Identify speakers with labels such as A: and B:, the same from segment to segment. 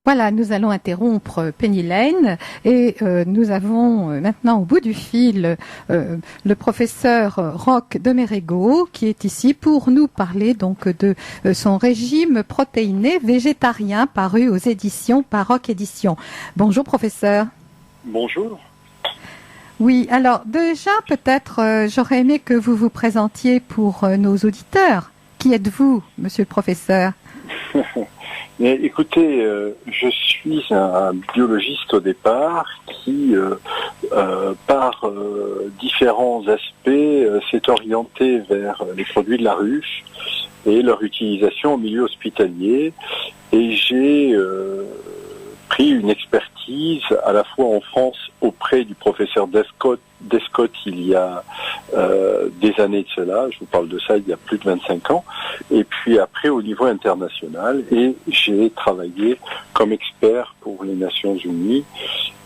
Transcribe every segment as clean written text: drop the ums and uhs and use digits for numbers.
A: Voilà, nous allons interrompre Penny Lane et nous avons maintenant au bout du fil le professeur Roch de Mérego qui est ici pour nous parler donc de son régime protéiné végétarien paru aux éditions Paroc Éditions. Bonjour professeur.
B: Bonjour.
A: Oui, alors déjà peut-être j'aurais aimé que vous vous présentiez pour nos auditeurs. Qui êtes-vous, monsieur le professeur?
B: Mais écoutez, je suis un biologiste au départ qui, par différents aspects, s'est orienté vers les produits de la ruche et leur utilisation au milieu hospitalier. Et j'ai pris une expertise à la fois en France auprès du professeur Descott il y a des années de cela, je vous parle de ça il y a plus de 25 ans, et puis après au niveau international, et j'ai travaillé comme expert pour les Nations Unies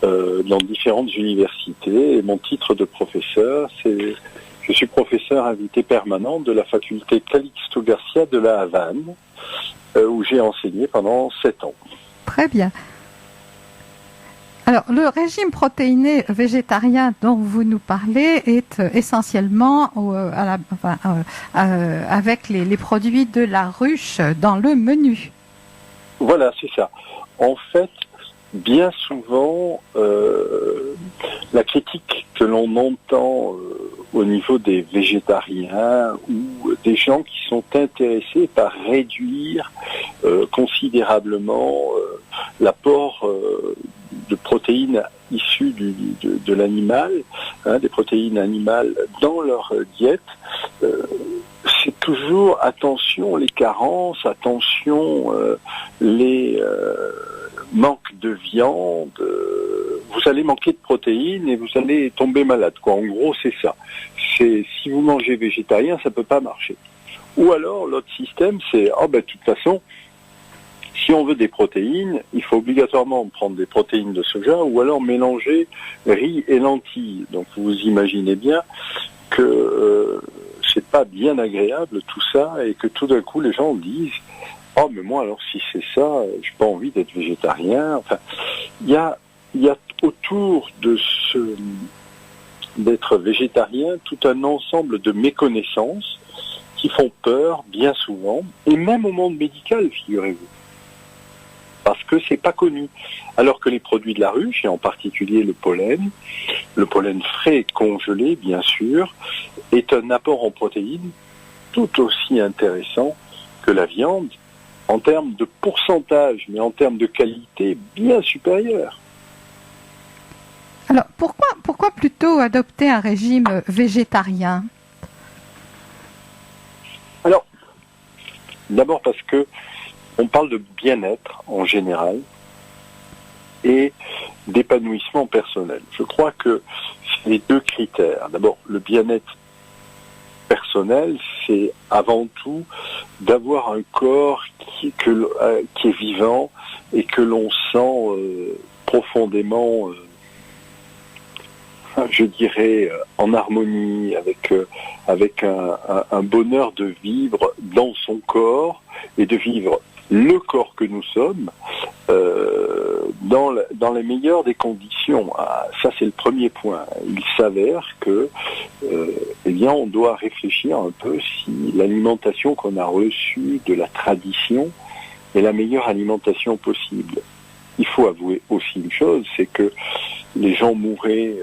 B: dans différentes universités, et mon titre de professeur, je suis professeur invité permanent de la faculté Calixto Garcia de La Havane, où j'ai enseigné pendant 7 ans.
A: Très bien. Alors, le régime protéiné végétarien dont vous nous parlez est essentiellement avec les produits de la ruche dans le menu.
B: Voilà, c'est ça. En fait, bien souvent, la critique que l'on entend au niveau des végétariens ou des gens qui sont intéressés par réduire considérablement l'apport de protéines issues de l'animal, des protéines animales dans leur diète, c'est toujours attention les carences, attention les manques de viande, vous allez manquer de protéines et vous allez tomber malade, quoi. En gros, c'est ça. Si vous mangez végétarien, ça peut pas marcher. Ou alors, l'autre système, c'est, de toute façon, si on veut des protéines, il faut obligatoirement prendre des protéines de soja ou alors mélanger riz et lentilles. Donc vous imaginez bien que c'est pas bien agréable tout ça et que tout d'un coup les gens disent mais moi alors si c'est ça, j'ai pas envie d'être végétarien. Enfin, il y a autour de d'être végétarien tout un ensemble de méconnaissances qui font peur bien souvent et même au monde médical, figurez-vous. Parce que c'est pas connu. Alors que les produits de la ruche, et en particulier le pollen frais congelé, bien sûr, est un apport en protéines tout aussi intéressant que la viande, en termes de pourcentage, mais en termes de qualité, bien supérieur.
A: Alors, pourquoi plutôt adopter un régime végétarien?
B: Alors, d'abord parce que on parle de bien-être en général et d'épanouissement personnel. Je crois que c'est les deux critères. D'abord, le bien-être personnel, c'est avant tout d'avoir un corps qui est vivant et que l'on sent profondément, je dirais, en harmonie, avec un bonheur de vivre dans son corps et de vivre le corps que nous sommes dans les meilleures des conditions. Ça, c'est le premier point. Il s'avère que on doit réfléchir un peu si l'alimentation qu'on a reçue de la tradition est la meilleure alimentation possible. Il faut avouer aussi une chose, c'est que les gens mouraient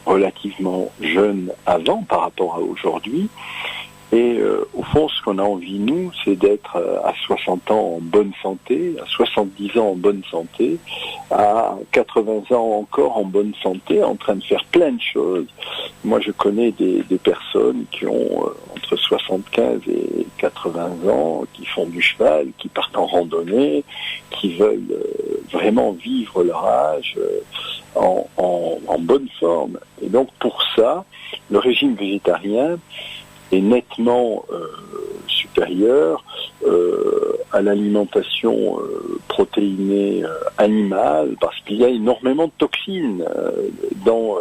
B: relativement jeunes avant par rapport à aujourd'hui. Et au fond, ce qu'on a envie, nous, c'est d'être à 60 ans en bonne santé, à 70 ans en bonne santé, à 80 ans encore en bonne santé, en train de faire plein de choses. Moi, je connais des personnes qui ont entre 75 et 80 ans, qui font du cheval, qui partent en randonnée, qui veulent vraiment vivre leur âge en bonne forme. Et donc, pour ça, le régime végétarien est nettement supérieur à l'alimentation protéinée animale, parce qu'il y a énormément de toxines dans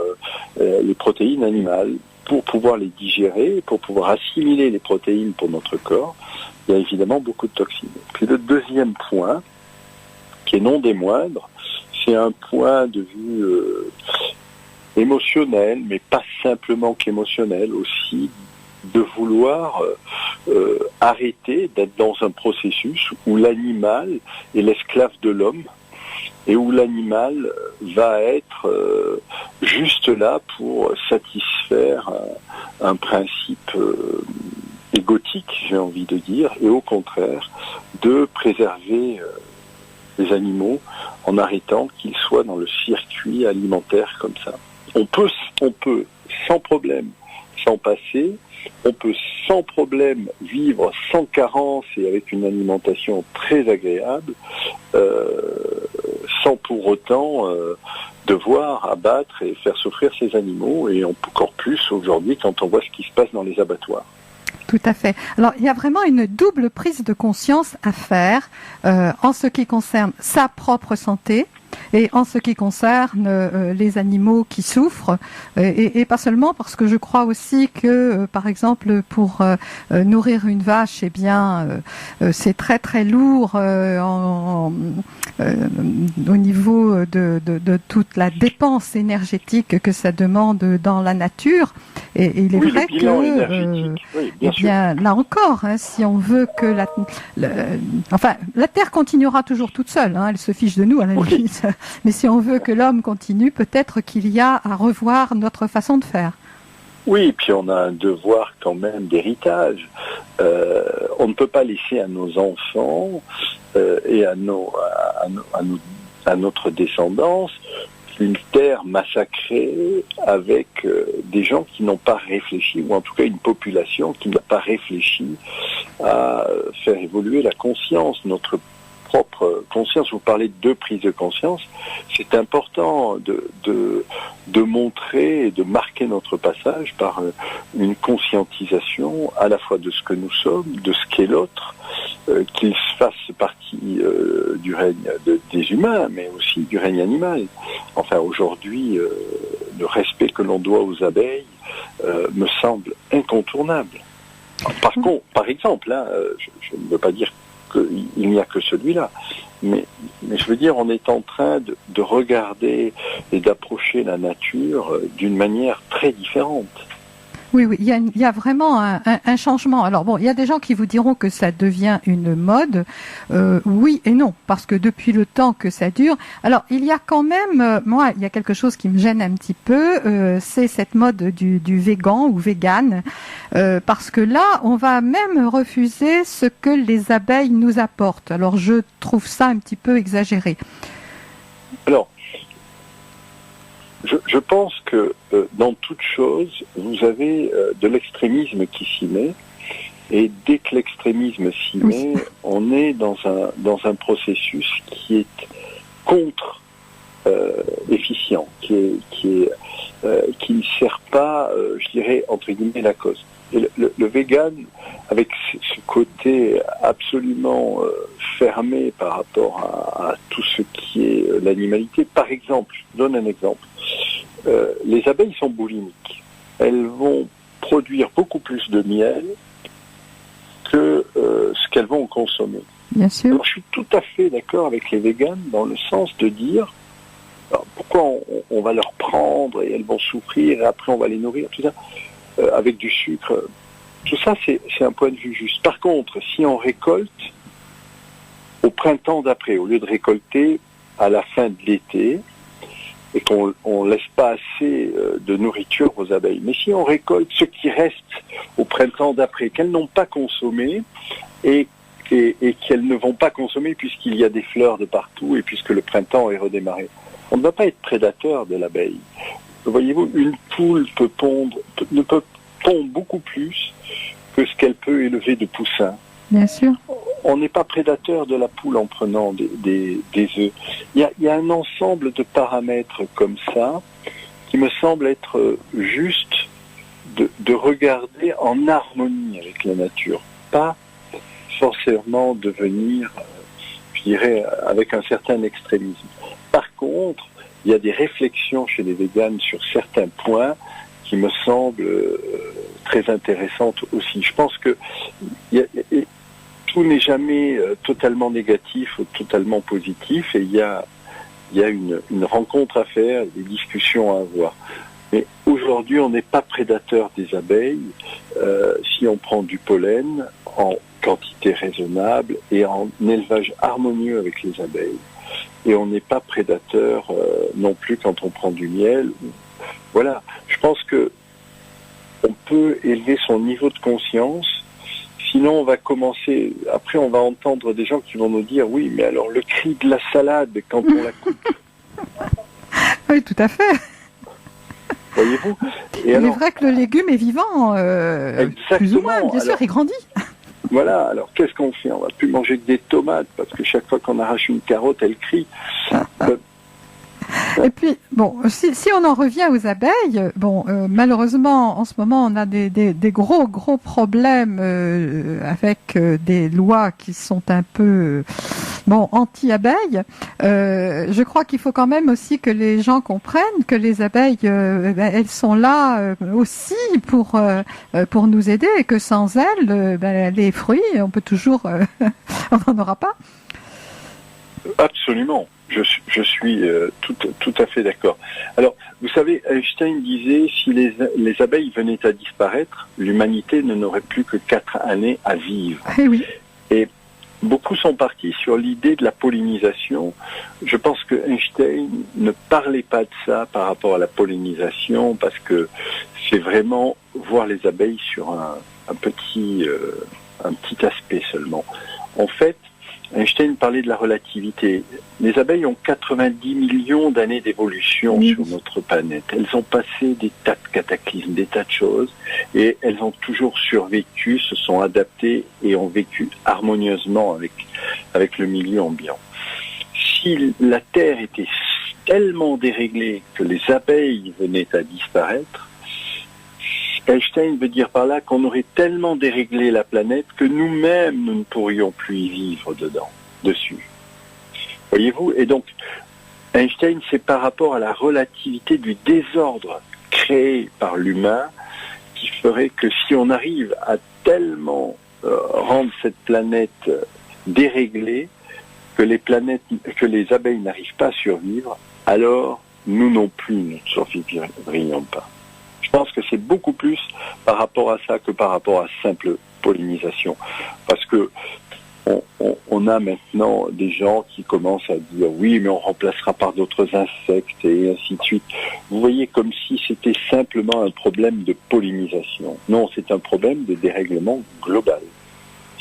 B: les protéines animales. Pour pouvoir les digérer, pour pouvoir assimiler les protéines pour notre corps, il y a évidemment beaucoup de toxines. Puis le deuxième point, qui est non des moindres, c'est un point de vue émotionnel, mais pas simplement qu'émotionnel, aussi de vouloir arrêter d'être dans un processus où l'animal est l'esclave de l'homme et où l'animal va être juste là pour satisfaire un principe égotique, j'ai envie de dire, et au contraire de préserver les animaux en arrêtant qu'ils soient dans le circuit alimentaire comme ça. On peut sans problème s'en passer, on peut sans problème vivre sans carence et avec une alimentation très agréable, sans pour autant devoir abattre et faire souffrir ces animaux, et encore plus aujourd'hui quand on voit ce qui se passe dans les abattoirs.
A: Tout à fait. Alors, il y a vraiment une double prise de conscience à faire en ce qui concerne sa propre santé et en ce qui concerne les animaux qui souffrent, et pas seulement, parce que je crois aussi que, par exemple, pour nourrir une vache, eh bien, c'est très très lourd au niveau de toute la dépense énergétique que ça demande dans la nature. Et il est vrai que, eh bien, là encore, hein, si on veut que la Terre continuera toujours toute seule, hein, elle se fiche de nous à la limite. Mais si on veut que l'homme continue, peut-être qu'il y a à revoir notre façon de faire.
B: Oui, puis on a un devoir quand même d'héritage. On ne peut pas laisser à nos enfants et à notre descendance une terre massacrée avec des gens qui n'ont pas réfléchi, ou en tout cas une population qui n'a pas réfléchi à faire évoluer la conscience, notre propre conscience. Vous parlez de prise de conscience, c'est important de montrer et de marquer notre passage par une conscientisation à la fois de ce que nous sommes, de ce qu'est l'autre, qu'il fasse partie du règne des humains, mais aussi du règne animal. Enfin, aujourd'hui, le respect que l'on doit aux abeilles me semble incontournable. Par exemple, hein, je ne veux pas dire qu'il n'y a que celui-là, mais je veux dire, on est en train de regarder et d'approcher la nature d'une manière très différente.
A: Oui, il y a vraiment un changement. Alors bon, il y a des gens qui vous diront que ça devient une mode. Oui et non, parce que depuis le temps que ça dure. Alors, il y a quand même, moi, il y a quelque chose qui me gêne un petit peu, c'est cette mode du végan ou vegan, parce que là, on va même refuser ce que les abeilles nous apportent. Alors, je trouve ça un petit peu exagéré.
B: Alors, je pense que dans toute chose, vous avez de l'extrémisme qui s'y met, et dès que l'extrémisme s'y met, on est dans un processus qui est contre efficient, qui ne sert pas, je dirais, entre guillemets, la cause. Et le vegan, avec ce côté absolument fermé par rapport à tout ce qui est l'animalité, par exemple, je donne un exemple, les abeilles sont boulimiques. Elles vont produire beaucoup plus de miel que ce qu'elles vont consommer.
A: Bien sûr.
B: Alors, je suis tout à fait d'accord avec les véganes dans le sens de dire pourquoi on va leur prendre et elles vont souffrir et après on va les nourrir, tout ça, avec du sucre. Tout ça, c'est un point de vue juste. Par contre, si on récolte au printemps d'après, au lieu de récolter à la fin de l'été, et qu'on ne laisse pas assez de nourriture aux abeilles, mais si on récolte ce qui reste au printemps d'après, qu'elles n'ont pas consommé, et qu'elles ne vont pas consommer puisqu'il y a des fleurs de partout et puisque le printemps est redémarré, on ne va pas être prédateur de l'abeille. Voyez-vous, une poule peut pondre beaucoup plus que ce qu'elle peut élever de poussins.
A: Bien sûr.
B: On n'est pas prédateur de la poule en prenant des œufs. Il y a un ensemble de paramètres comme ça qui me semble être juste de regarder en harmonie avec la nature, pas forcément devenir, je dirais, avec un certain extrémisme. Par contre, il y a des réflexions chez les véganes sur certains points qui me semblent très intéressantes aussi. Je pense que tout n'est jamais totalement négatif ou totalement positif, et il y a une rencontre à faire, des discussions à avoir. Mais aujourd'hui, on n'est pas prédateur des abeilles si on prend du pollen en quantité raisonnable et en élevage harmonieux avec les abeilles. Et on n'est pas prédateur non plus quand on prend du miel. Voilà, je pense que on peut élever son niveau de conscience. Sinon, on va commencer, après on va entendre des gens qui vont nous dire, oui, mais alors le cri de la salade quand on la coupe.
A: Oui, tout à fait.
B: Voyez-vous ?
A: Il est vrai que le légume est vivant, plus ou moins, bien sûr, il grandit.
B: Voilà, alors qu'est-ce qu'on fait ? On va plus manger que des tomates, parce que chaque fois qu'on arrache une carotte, elle crie.
A: Et puis, bon, si on en revient aux abeilles, bon, malheureusement, en ce moment, on a des gros problèmes avec des lois qui sont un peu, bon, anti-abeilles. Je crois qu'il faut quand même aussi que les gens comprennent que les abeilles, elles sont là aussi pour nous aider, et que sans elles, les fruits, on peut toujours, on n'en aura pas.
B: Absolument. Je suis tout à fait d'accord. Alors, vous savez, Einstein disait, si les abeilles venaient à disparaître, l'humanité n'aurait plus que 4 années à vivre.
A: Eh oui.
B: Et beaucoup sont partis sur l'idée de la pollinisation. Je pense que Einstein ne parlait pas de ça par rapport à la pollinisation, parce que c'est vraiment voir les abeilles sur un petit aspect seulement. En fait, Einstein parlait de la relativité. Les abeilles ont 90 millions d'années d'évolution sur notre planète. Elles ont passé des tas de cataclysmes, des tas de choses, et elles ont toujours survécu, se sont adaptées et ont vécu harmonieusement avec le milieu ambiant. Si la Terre était tellement déréglée que les abeilles venaient à disparaître, Einstein veut dire par là qu'on aurait tellement déréglé la planète que nous-mêmes, nous ne pourrions plus y vivre dessus. Voyez-vous ? Et donc, Einstein, c'est par rapport à la relativité du désordre créé par l'humain qui ferait que si on arrive à tellement rendre cette planète déréglée que les abeilles n'arrivent pas à survivre, alors nous non plus ne survivrions pas. Je pense que c'est beaucoup plus par rapport à ça que par rapport à simple pollinisation. Parce que on a maintenant des gens qui commencent à dire oui, mais on remplacera par d'autres insectes et ainsi de suite. Vous voyez, comme si c'était simplement un problème de pollinisation. Non, c'est un problème de dérèglement global.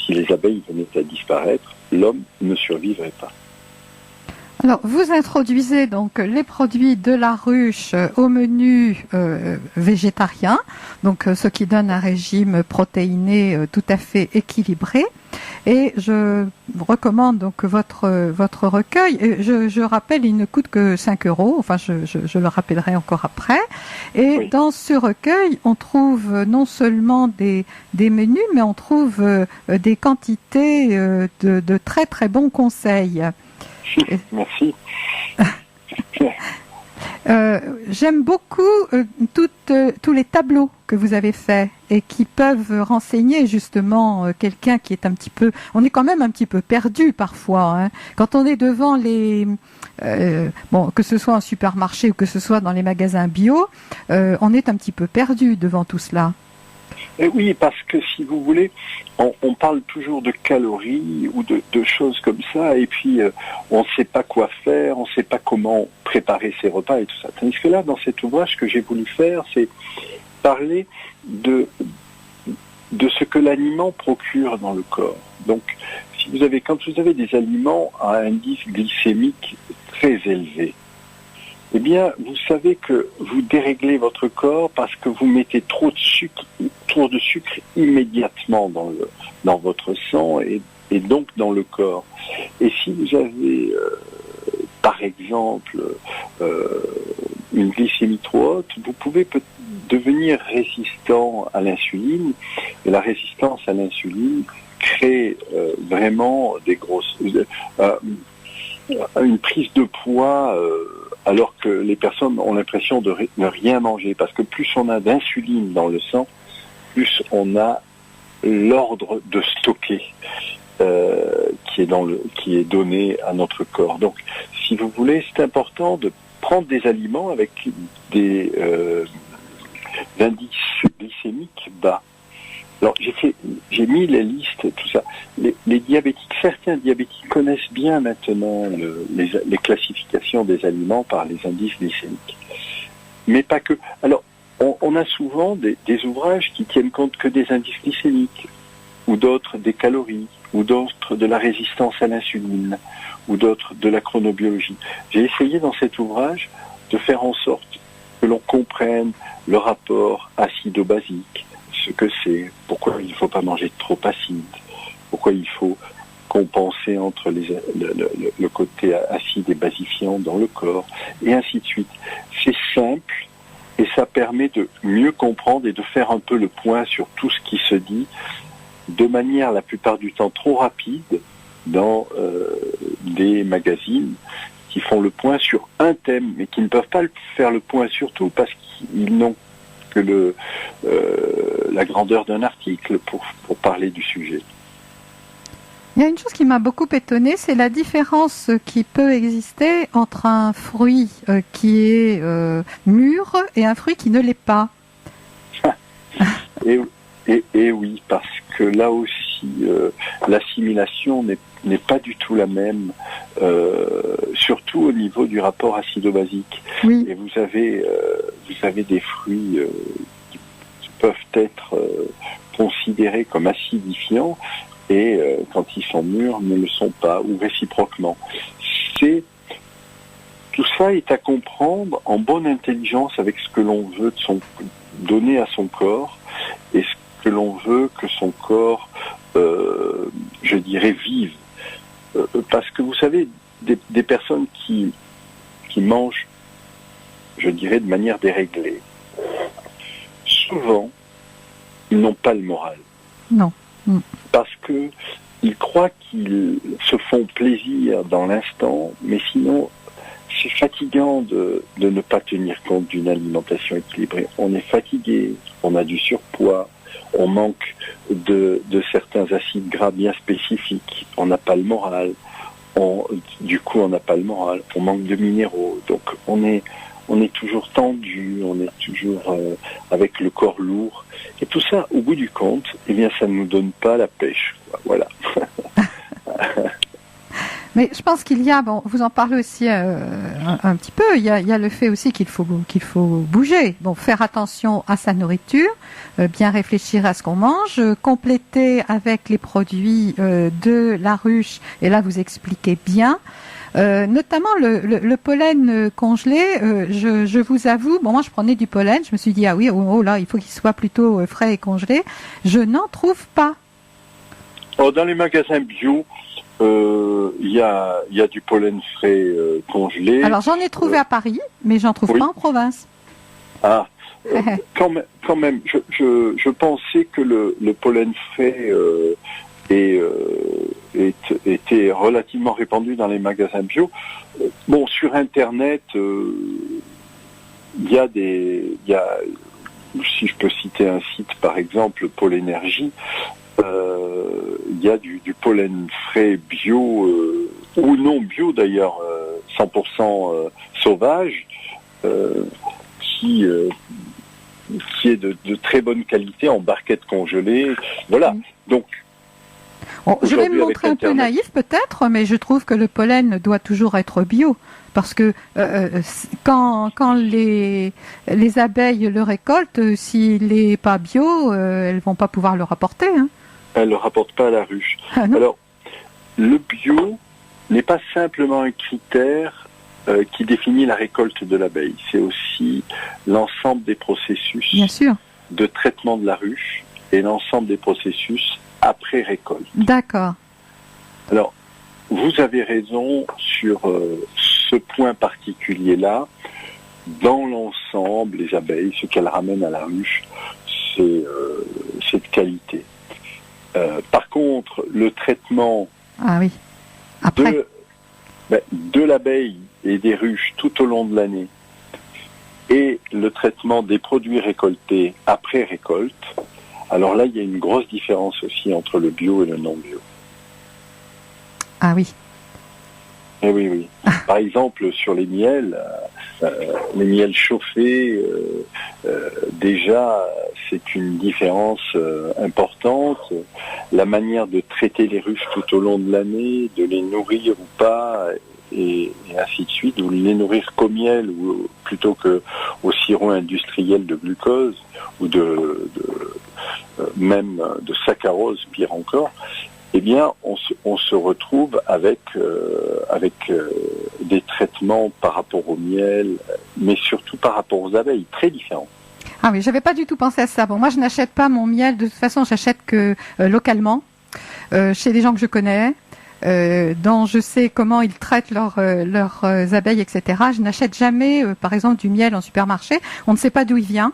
B: Si les abeilles venaient à disparaître, l'homme ne survivrait pas.
A: Alors, vous introduisez donc les produits de la ruche au menu végétarien, donc ce qui donne un régime protéiné tout à fait équilibré. Et je recommande donc votre recueil. Et je rappelle, il ne coûte que 5 €. Enfin, je le rappellerai encore après. Et oui, dans ce recueil, on trouve non seulement des menus, mais on trouve des quantités de très très bons conseils.
B: Merci.
A: J'aime beaucoup tous les tableaux que vous avez faits et qui peuvent renseigner justement quelqu'un qui est un petit peu... On est quand même un petit peu perdu parfois. Hein. Quand on est devant que ce soit en supermarché ou que ce soit dans les magasins bio, on est un petit peu perdu devant tout cela.
B: Et oui, parce que si vous voulez, on parle toujours de calories ou de choses comme ça, et puis on ne sait pas quoi faire, on ne sait pas comment préparer ses repas et tout ça. Tandis que là, dans cet ouvrage, ce que j'ai voulu faire, c'est parler de ce que l'aliment procure dans le corps. Donc, quand vous avez des aliments à indice glycémique très élevé, eh bien, vous savez que vous déréglez votre corps parce que vous mettez trop de sucre immédiatement dans votre sang et donc dans le corps. Et si vous avez, par exemple, une glycémie trop haute, vous pouvez devenir résistant à l'insuline. Et la résistance à l'insuline crée vraiment une prise de poids alors que les personnes ont l'impression de ne rien manger. Parce que plus on a d'insuline dans le sang, plus on a l'ordre de stocker. qui est donné à notre corps. Donc, si vous voulez, c'est important de prendre des aliments avec des indices glycémiques bas. Alors, j'ai mis les listes, tout ça. Les diabétiques, certains diabétiques connaissent bien maintenant les classifications des aliments par les indices glycémiques. Mais pas que. Alors, on a souvent des ouvrages qui tiennent compte que des indices glycémiques, ou d'autres des calories, ou d'autres de la résistance à l'insuline, ou d'autres de la chronobiologie. J'ai essayé dans cet ouvrage de faire en sorte que l'on comprenne le rapport acido-basique, ce que c'est, pourquoi il ne faut pas manger trop acide, pourquoi il faut compenser entre le côté acide et basifiant dans le corps, et ainsi de suite. C'est simple, et ça permet de mieux comprendre et de faire un peu le point sur tout ce qui se dit, de manière la plupart du temps trop rapide, dans des magazines qui font le point sur un thème, mais qui ne peuvent pas faire le point sur tout, parce qu'ils n'ont que la grandeur d'un article pour parler du sujet.
A: Il y a une chose qui m'a beaucoup étonnée, c'est la différence qui peut exister entre un fruit qui est mûr et un fruit qui ne l'est pas.
B: Et oui, parce que là aussi, l'assimilation n'est pas du tout la même, surtout au niveau du rapport acido-basique.
A: Oui.
B: Et vous avez des fruits qui peuvent être considérés comme acidifiants, et quand ils sont mûrs, ne le sont pas, ou réciproquement. Tout ça est à comprendre en bonne intelligence avec ce que l'on veut donner à son corps, et ce que l'on veut que son corps, je dirais, vive. Parce que vous savez, des personnes qui mangent, je dirais, de manière déréglée, souvent, ils n'ont pas le moral.
A: Non.
B: Parce que ils croient qu'ils se font plaisir dans l'instant, mais sinon, c'est fatigant de ne pas tenir compte d'une alimentation équilibrée. On est fatigué, on a du surpoids, on manque de certains acides gras bien spécifiques, on n'a pas le moral, du coup on n'a pas le moral, on manque de minéraux, donc on est toujours tendu, on est toujours avec le corps lourd, et tout ça, au bout du compte, eh bien ça ne nous donne pas la pêche, quoi. Voilà.
A: Mais je pense qu'il y a, bon, vous en parlez aussi un petit peu, il y a le fait aussi qu'il faut bouger, bon, faire attention à sa nourriture, bien réfléchir à ce qu'on mange, compléter avec les produits de la ruche, et là vous expliquez bien, notamment le pollen congelé, je vous avoue, bon, moi je prenais du pollen, je me suis dit, ah oui, oh là, il faut qu'il soit plutôt frais et congelé, je n'en trouve pas.
B: Oh, dans les magasins bio, il y a du pollen frais congelé.
A: Alors j'en ai trouvé à Paris, mais j'en trouve pas en province.
B: Ah, quand même, je pensais que le pollen frais était relativement répandu dans les magasins bio. Bon, sur Internet, il y a, si je peux citer un site par exemple, Pollenergie. Il y a du pollen frais bio, ou non bio d'ailleurs, 100% sauvage, qui est de très bonne qualité en barquette congelée. Voilà. Donc,
A: je vais me montrer un peu naïf peut-être, mais je trouve que le pollen doit toujours être bio. Parce que quand les abeilles le récoltent, s'il n'est pas bio, elles vont pas pouvoir le rapporter. Hein.
B: Elles ne le rapportent pas à la ruche.
A: Ah,
B: alors, le bio n'est pas simplement un critère qui définit la récolte de l'abeille. C'est aussi l'ensemble des processus
A: Bien sûr.
B: de traitement de la ruche et l'ensemble des processus après récolte.
A: D'accord.
B: Alors, vous avez raison sur ce point particulier-là. Dans l'ensemble, les abeilles, ce qu'elles ramènent à la ruche, c'est de qualité. Par contre, le traitement de l'abeille et des ruches tout au long de l'année et le traitement des produits récoltés après récolte, alors là, il y a une grosse différence aussi entre le bio et le non-bio.
A: Ah oui.
B: Eh oui, oui. Par exemple, sur les miels chauffés, déjà, c'est une différence importante. La manière de traiter les ruches tout au long de l'année, de les nourrir ou pas, et ainsi de suite, ou les nourrir qu'au miel, ou plutôt qu'au sirop industriel de glucose, ou même de saccharose, pire encore. Eh bien, on se retrouve avec des traitements par rapport au miel, mais surtout par rapport aux abeilles, très différents.
A: Ah oui, j'avais pas du tout pensé à ça. Bon, moi, je n'achète pas mon miel. De toute façon, j'achète que localement, chez des gens que je connais, dont je sais comment ils traitent leurs abeilles, etc. Je n'achète jamais, par exemple, du miel en supermarché. On ne sait pas d'où il vient.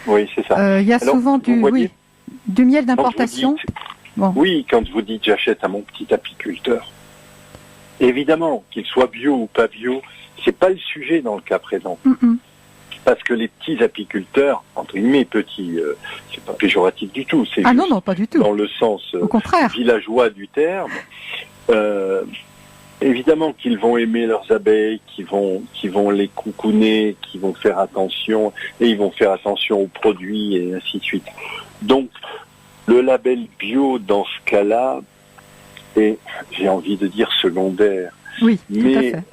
B: Oui, c'est ça.
A: Il y a souvent du miel d'importation.
B: Bon. Oui, quand vous dites j'achète à mon petit apiculteur, évidemment, qu'il soit bio ou pas bio, c'est pas le sujet dans le cas présent. Parce que les petits apiculteurs, entre guillemets petits, c'est pas péjoratif du tout, c'est juste
A: non, pas du tout.
B: Dans le sens
A: au contraire.
B: Villageois du terme. Évidemment qu'ils vont aimer leurs abeilles, qu'ils vont les coucouner, qu'ils vont faire attention, et ils vont faire attention aux produits et ainsi de suite. Donc, le label bio, dans ce cas-là, est, j'ai envie de dire, secondaire.
A: Oui,
B: mais
A: tout à fait.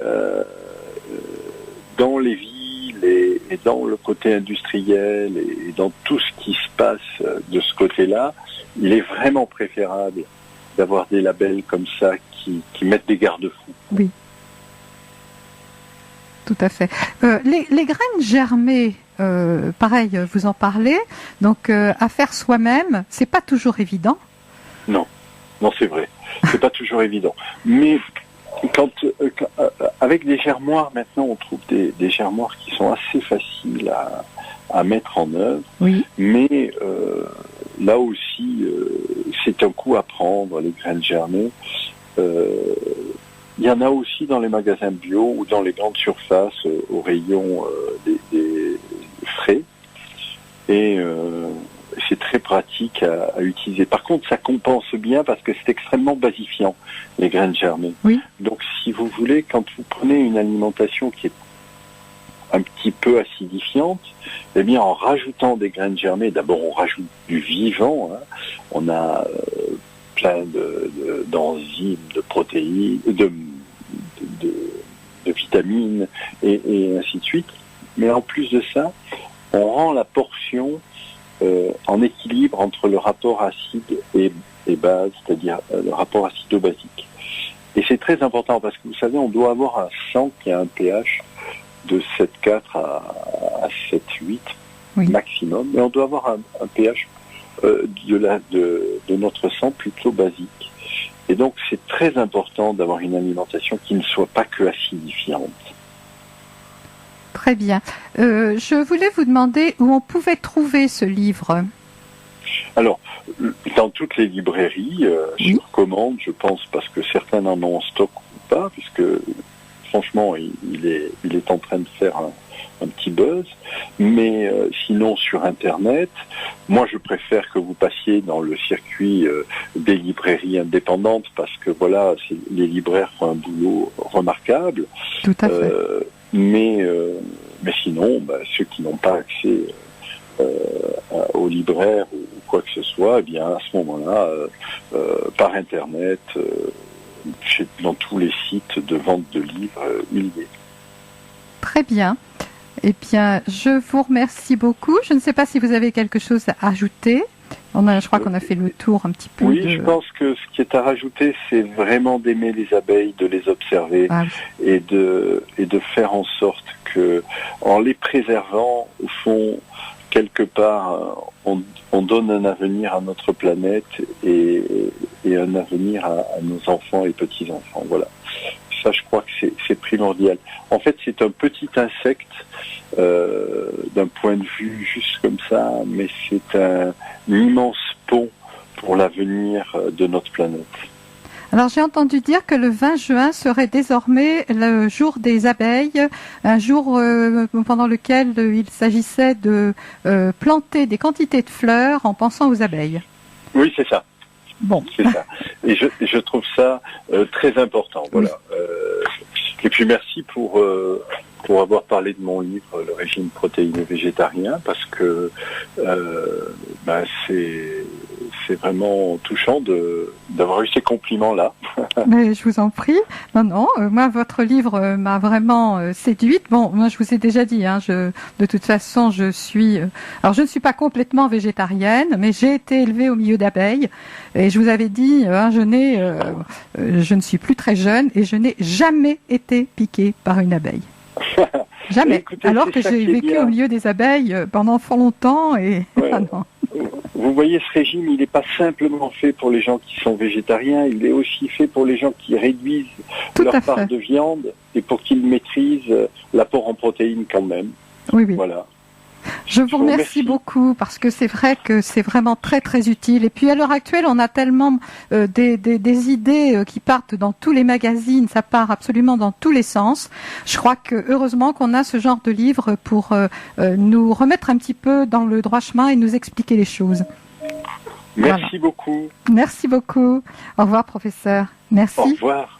B: Dans les villes et dans le côté industriel et dans tout ce qui se passe de ce côté-là, il est vraiment préférable d'avoir des labels comme ça qui mettent des garde-fous.
A: Oui. Tout à fait. Les graines germées, pareil, vous en parlez. Donc, à faire soi-même, c'est pas toujours évident.
B: Non, c'est vrai. C'est pas toujours évident. Mais avec des germoirs, maintenant, on trouve des germoirs qui sont assez faciles à mettre en œuvre.
A: Oui.
B: Mais là aussi, c'est un coup à prendre, les graines germées. Il y en a aussi dans les magasins bio ou dans les grandes surfaces au rayon des frais. Et c'est très pratique à utiliser. Par contre, ça compense bien parce que c'est extrêmement basifiant, les graines germées.
A: Oui.
B: Donc, si vous voulez, quand vous prenez une alimentation qui est un petit peu acidifiante, eh bien, en rajoutant des graines germées, d'abord, on rajoute du vivant. Hein. On a plein d'enzymes, de protéines, de vitamines et ainsi de suite. Mais en plus de ça, on rend la portion en équilibre entre le rapport acide et base, c'est-à-dire le rapport acido-basique. Et c'est très important parce que vous savez, on doit avoir un sang qui a un pH de 7,4 à 7,8
A: oui.
B: maximum, mais on doit avoir un pH de notre sang plutôt basique. Et donc c'est très important d'avoir une alimentation qui ne soit pas que acidifiante.
A: Très bien. Je voulais vous demander où on pouvait trouver ce livre.
B: Alors, dans toutes les librairies,
A: oui.
B: sur commande, je pense, parce que certains en ont en stock ou pas, puisque franchement, il est en train de faire un petit buzz. Mais sinon, sur Internet, moi, je préfère que vous passiez dans le circuit des librairies indépendantes, parce que voilà, les libraires font un boulot remarquable.
A: Tout à fait.
B: Mais sinon, ceux qui n'ont pas accès aux libraires ou quoi que ce soit, eh bien à ce moment-là, par Internet, dans tous les sites de vente de livres, il y est.
A: Très bien. Eh bien, je vous remercie beaucoup. Je ne sais pas si vous avez quelque chose à ajouter. Je crois qu'on a fait le tour un petit peu.
B: Oui, je pense que ce qui est à rajouter, c'est vraiment d'aimer les abeilles, de les observer et de faire en sorte que, en les préservant, au fond, quelque part, on donne un avenir à notre planète et un avenir à nos enfants et petits-enfants. Voilà. Ça, je crois que c'est primordial. En fait, c'est un petit insecte d'un point de vue juste comme ça, mais c'est un immense pont pour l'avenir de notre planète.
A: Alors, j'ai entendu dire que le 20 juin serait désormais le jour des abeilles, un jour pendant lequel il s'agissait de planter des quantités de fleurs en pensant aux abeilles.
B: Oui, c'est ça.
A: Bon.
B: C'est ça. Et je trouve ça très important. Voilà. Et puis merci pour avoir parlé de mon livre Le régime protéiné végétarien, parce que c'est vraiment touchant d'avoir eu ces compliments-là.
A: Mais je vous en prie. Non, moi, votre livre m'a vraiment séduite. Bon, moi, je vous ai déjà dit, hein, de toute façon, je ne suis pas complètement végétarienne, mais j'ai été élevée au milieu d'abeilles. Et je vous avais dit, je ne suis plus très jeune et je n'ai jamais été piquée par une abeille. Jamais.
B: Écoutez,
A: alors que j'ai vécu au milieu des abeilles pendant fort longtemps et
B: ouais. Non. Vous voyez, ce régime, il n'est pas simplement fait pour les gens qui sont végétariens, il est aussi fait pour les gens qui réduisent leur part de viande et pour qu'ils maîtrisent l'apport en protéines quand même.
A: Oui.
B: Voilà.
A: Je vous remercie beaucoup, parce que c'est vrai que c'est vraiment très très utile. Et puis à l'heure actuelle, on a tellement des idées qui partent dans tous les magazines, ça part absolument dans tous les sens. Je crois que heureusement qu'on a ce genre de livre pour nous remettre un petit peu dans le droit chemin et nous expliquer les choses.
B: Merci beaucoup.
A: Merci beaucoup. Au revoir, professeur. Merci.
B: Au revoir.